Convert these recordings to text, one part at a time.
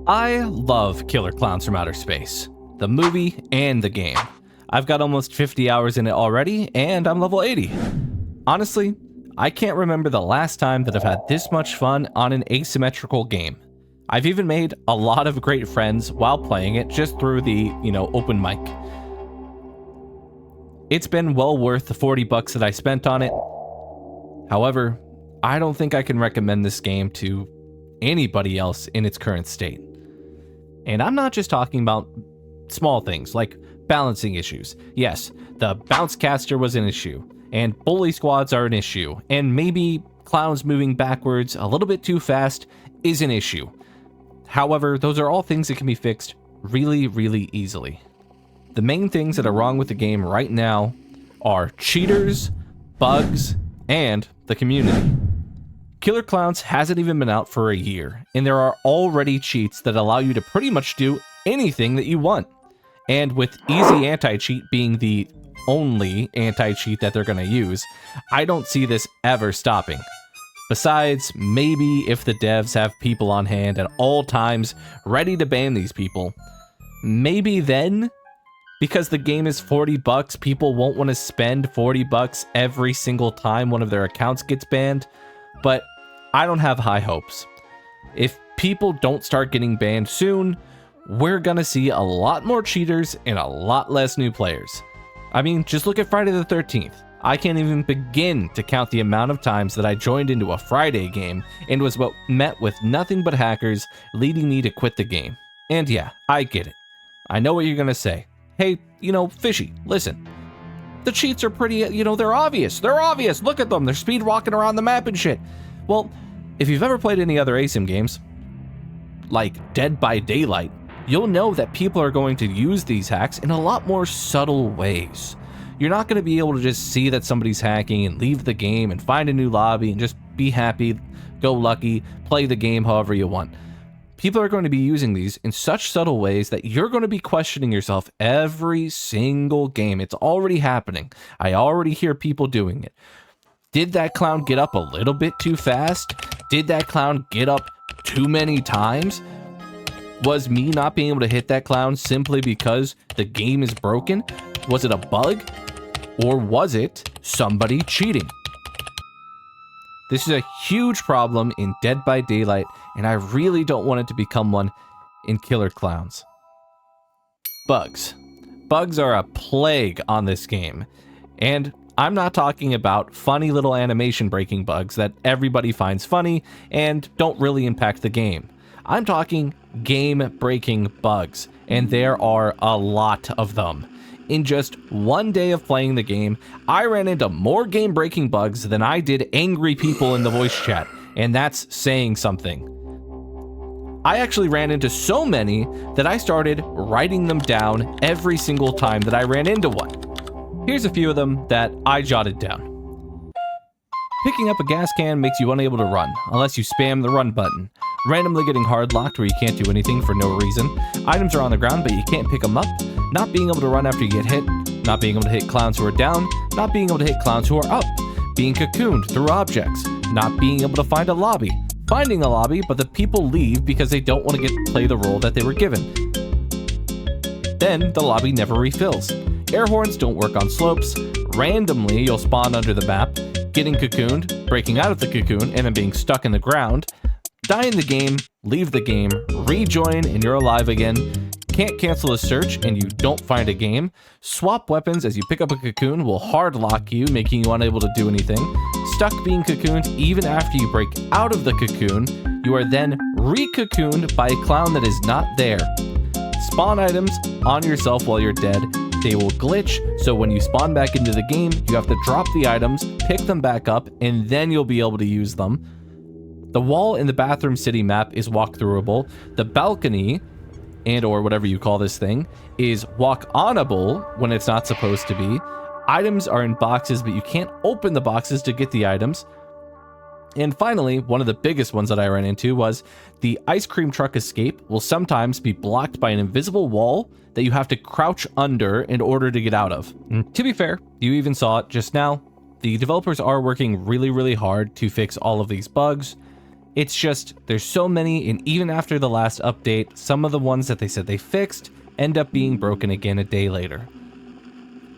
I love Killer Clowns from Outer Space, the movie and the game. I've got almost 50 hours in it already, and I'm level 80. Honestly, I can't remember the last time that I've had this much fun on an asymmetrical game. I've even made a lot of great friends while playing it just through the, open mic. It's been well worth the 40 bucks that I spent on it. However, I don't think I can recommend this game to anybody else in its current state. And I'm not just talking about small things like balancing issues. Yes, the bounce caster was an issue, and bully squads are an issue, and maybe clowns moving backwards a little bit too fast is an issue. However, those are all things that can be fixed really, really easily. The main things that are wrong with the game right now are cheaters, bugs, and the community. Killer Clowns hasn't even been out for a year, and there are already cheats that allow you to pretty much do anything that you want. And with easy anti-cheat being the only anti-cheat that they're going to use, I don't see this ever stopping. Besides, maybe if the devs have people on hand at all times ready to ban these people, maybe then, because the game is 40 bucks, people won't want to spend 40 bucks every single time one of their accounts gets banned, but I don't have high hopes. If people don't start getting banned soon, we're gonna see a lot more cheaters and a lot less new players. I mean, just look at Friday the 13th. I can't even begin to count the amount of times that I joined into a Friday game and was met with nothing but hackers, leading me to quit the game. And yeah, I get it. I know what you're gonna say. Hey, Fishy, listen. The cheats are pretty, they're obvious. They're obvious. Look at them. They're speed walking around the map and shit. Well, if you've ever played any other asym games, like Dead by Daylight, you'll know that people are going to use these hacks in a lot more subtle ways. You're not going to be able to just see that somebody's hacking and leave the game and find a new lobby and just be happy, go lucky, play the game however you want. People are going to be using these in such subtle ways that you're going to be questioning yourself every single game. It's already happening. I already hear people doing it. Did that clown get up a little bit too fast? Did that clown get up too many times? Was me not being able to hit that clown simply because the game is broken? Was it a bug? Or was it somebody cheating? This is a huge problem in Dead by Daylight, and I really don't want it to become one in Killer Clowns. Bugs. Bugs are a plague on this game, and I'm not talking about funny little animation breaking bugs that everybody finds funny and don't really impact the game. I'm talking game breaking bugs, and there are a lot of them. In just one day of playing the game, I ran into more game breaking bugs than I did angry people in the voice chat, and that's saying something. I actually ran into so many that I started writing them down every single time that I ran into one. Here's a few of them that I jotted down. Picking up a gas can makes you unable to run, unless you spam the run button. Randomly getting hard locked where you can't do anything for no reason. Items are on the ground but you can't pick them up. Not being able to run after you get hit. Not being able to hit clowns who are down. Not being able to hit clowns who are up. Being cocooned through objects. Not being able to find a lobby. Finding a lobby but the people leave because they don't want to play the role that they were given. Then the lobby never refills. Air horns don't work on slopes. Randomly, you'll spawn under the map, getting cocooned, breaking out of the cocoon, and then being stuck in the ground. Die in the game, leave the game, rejoin, and you're alive again. Can't cancel a search, and you don't find a game. Swap weapons as you pick up a cocoon will hard lock you, making you unable to do anything. Stuck being cocooned even after you break out of the cocoon. You are then re-cocooned by a clown that is not there. Spawn items on yourself while you're dead. They will glitch, so when you spawn back into the game, you have to drop the items, pick them back up, and then you'll be able to use them. The wall in the Bathroom City map is walk-throughable. The balcony, and or whatever you call this thing, is walk-onable when it's not supposed to be. Items are in boxes, but you can't open the boxes to get the items. And finally, one of the biggest ones that I ran into was the ice cream truck escape will sometimes be blocked by an invisible wall that you have to crouch under in order to get out of. And to be fair, you even saw it just now. The developers are working really, really hard to fix all of these bugs. It's just, there's so many, and even after the last update, some of the ones that they said they fixed end up being broken again a day later.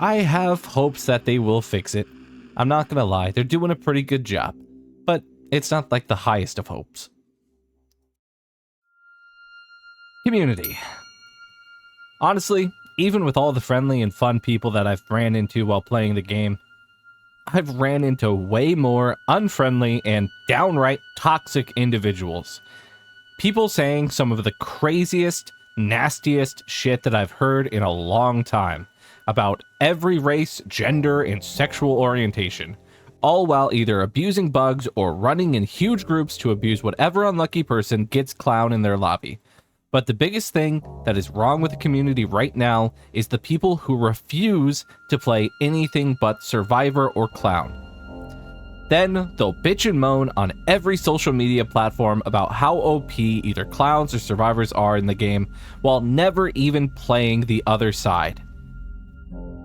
I have hopes that they will fix it. I'm not gonna lie, they're doing a pretty good job, but it's not like the highest of hopes. Community. Honestly, even with all the friendly and fun people that I've ran into while playing the game, I've ran into way more unfriendly and downright toxic individuals. People saying some of the craziest, nastiest shit that I've heard in a long time about every race, gender, and sexual orientation, all while either abusing bugs or running in huge groups to abuse whatever unlucky person gets clown in their lobby. But the biggest thing that is wrong with the community right now is the people who refuse to play anything but Survivor or Clown. Then they'll bitch and moan on every social media platform about how OP either Clowns or Survivors are in the game, while never even playing the other side.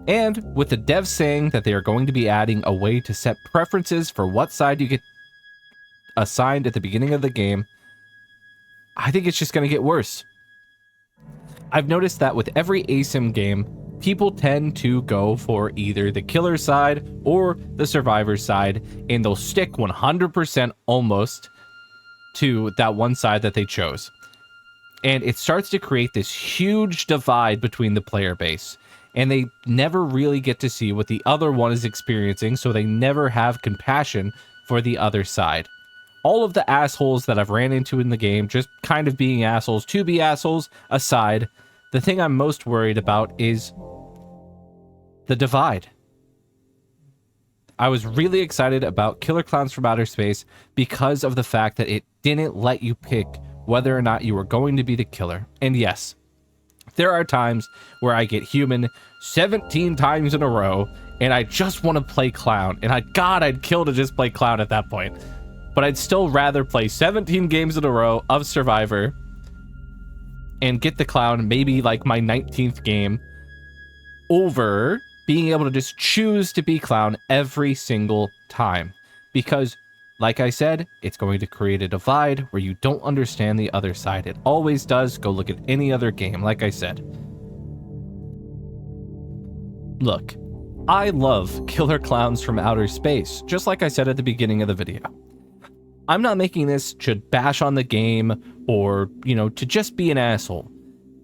And with the devs saying that they are going to be adding a way to set preferences for what side you get assigned at the beginning of the game, I think it's just going to get worse. I've noticed that with every ASIM game, people tend to go for either the killer side or the survivor side, and they'll stick 100% almost to that one side that they chose. And it starts to create this huge divide between the player base, and they never really get to see what the other one is experiencing, so they never have compassion for the other side. All of the assholes that I've ran into in the game, just kind of being assholes to be assholes aside, the thing I'm most worried about is the divide. I was really excited about Killer Clowns from Outer Space because of the fact that it didn't let you pick whether or not you were going to be the killer. And yes, there are times where I get human 17 times in a row and I just want to play Clown, and I'd kill to just play Clown at that point. But I'd still rather play 17 games in a row of Survivor and get the Clown, maybe like my 19th game, over being able to just choose to be Clown every single time. Because, like I said, it's going to create a divide where you don't understand the other side. It always does. Go look at any other game, like I said. Look, I love Killer Clowns from Outer Space, just like I said at the beginning of the video. I'm not making this to bash on the game or, to just be an asshole.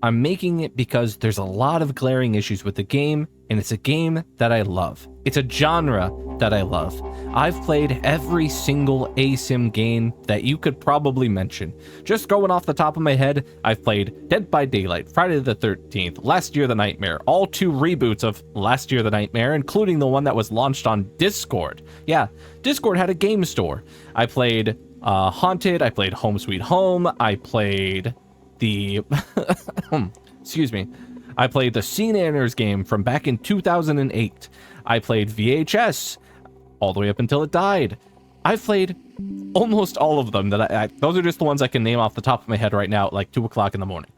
I'm making it because there's a lot of glaring issues with the game, and it's a game that I love. It's a genre that I love. I've played every single ASIM game that you could probably mention. Just going off the top of my head, I've played Dead by Daylight, Friday the 13th, Last Year the Nightmare, all 2 reboots of Last Year the Nightmare, including the one that was launched on Discord. Yeah, Discord had a game store. I played Haunted, I played Home Sweet Home, I played the excuse me, I played the Scene Anners game from back in 2008. I played VHS all the way up until it died. I've played almost all of them. Those are just the ones I can name off the top of my head right now at like 2 o'clock in the morning.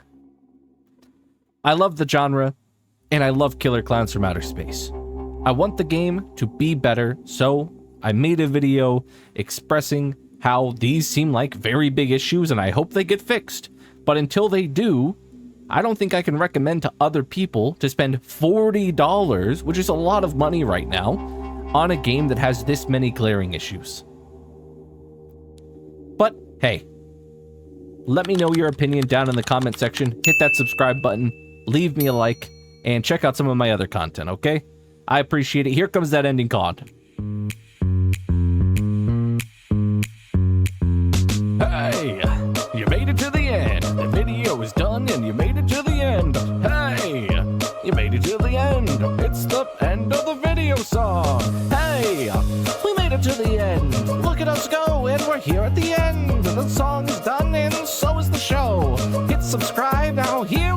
I love the genre, and I love Killer Clowns from Outer Space. I want the game to be better, so I made a video expressing how these seem like very big issues, and I hope they get fixed. But until they do, I don't think I can recommend to other people to spend $40, which is a lot of money right now, on a game that has this many glaring issues. But hey, let me know your opinion down in the comment section. Hit that subscribe button, leave me a like, and check out some of my other content, okay? I appreciate it. Here comes that ending card. Hey, you made it to the end. The video is done and you made it to the end. Hey, you made it to the end. It's the end of the video song. Hey, we made it to the end. Look at us go, and we're here at the end. The song is done and so is the show. Hit subscribe now here.